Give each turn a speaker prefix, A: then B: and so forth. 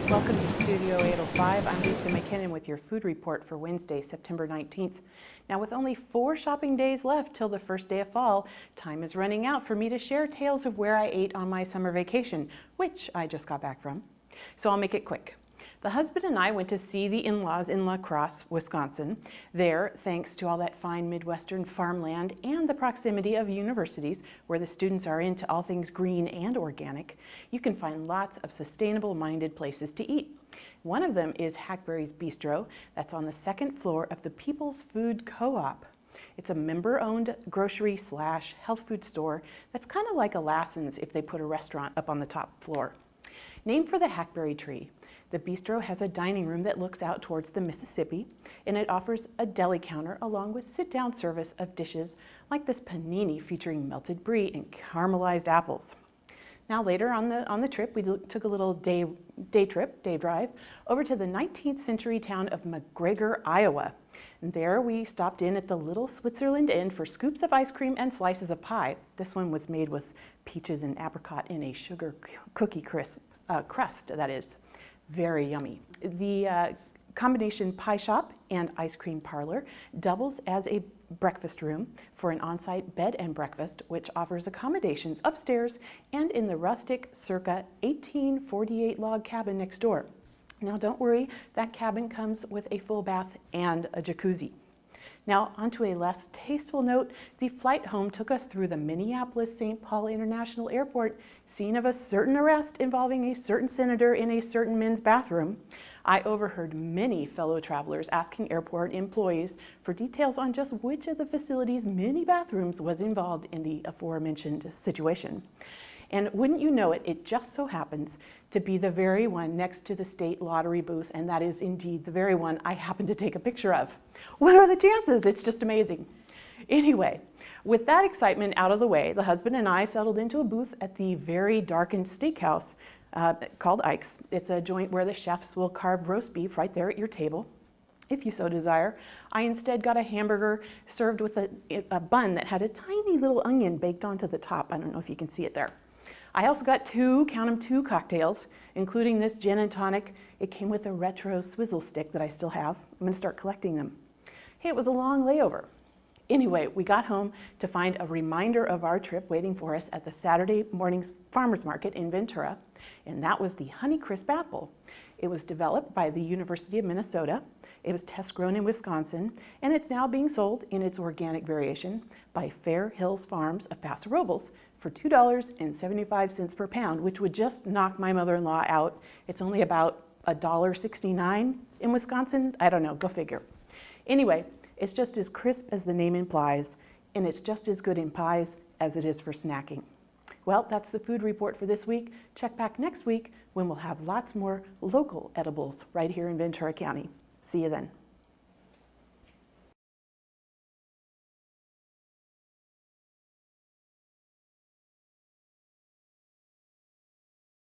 A: Welcome to Studio 805. I'm Lisa McKinnon with your food report for Wednesday, September 19th. Now, with only 4 shopping days left till the first day of fall, time is running out for me to share tales of where I ate on my summer vacation, which I just got back from. So I'll make it quick. The husband and I went to see the in-laws in La Crosse, Wisconsin. There, thanks to all that fine Midwestern farmland and the proximity of universities where the students are into all things green and organic, you can find lots of sustainable-minded places to eat. One of them is Hackberry's Bistro. That's on the 2nd floor of the People's Food Co-op. It's a member-owned grocery/health food store that's kind of like a Lassen's if they put a restaurant up on the top floor. Named for the hackberry tree, the bistro has a dining room that looks out towards the Mississippi, and it offers a deli counter along with sit-down service of dishes like this panini featuring melted brie and caramelized apples. Now later on the trip, we took a little day drive, over to the 19th century town of McGregor, Iowa. And there we stopped in at the Little Switzerland Inn for scoops of ice cream and slices of pie. This one was made with peaches and apricot in a sugar cookie crust, that is. Very yummy. The combination pie shop and ice cream parlor doubles as a breakfast room for an on-site bed and breakfast, which offers accommodations upstairs and in the rustic circa 1848 log cabin next door. Now don't worry, that cabin comes with a full bath and a jacuzzi. Now, onto a less tasteful note, the flight home took us through the Minneapolis-St. Paul International Airport, scene of a certain arrest involving a certain senator in a certain men's bathroom. I overheard many fellow travelers asking airport employees for details on just which of the facility's many bathrooms was involved in the aforementioned situation. And wouldn't you know it, it just so happens to be the very one next to the state lottery booth, and that is indeed the very one I happened to take a picture of. What are the chances? It's just amazing. Anyway, with that excitement out of the way, the husband and I settled into a booth at the very darkened steakhouse called Ike's. It's a joint where the chefs will carve roast beef right there at your table, if you so desire. I instead got a hamburger served with a bun that had a tiny little onion baked onto the top. I don't know if you can see it there. I also got two cocktails, including this gin and tonic. It came with a retro swizzle stick that I still have. I'm going to start collecting them. Hey, it was a long layover. Anyway, we got home to find a reminder of our trip waiting for us at the Saturday morning's farmers market in Ventura, and that was the Honeycrisp apple. It was developed by the University of Minnesota. It was test grown in Wisconsin, and it's now being sold in its organic variation by Fair Hills Farms of Paso Robles for $2.75 per pound, which would just knock my mother-in-law out. It's only about $1.69 in Wisconsin. I don't know, go figure. Anyway, it's just as crisp as the name implies, and it's just as good in pies as it is for snacking. Well, that's the food report for this week. Check back next week when we'll have lots more local edibles right here in Ventura County. See you then.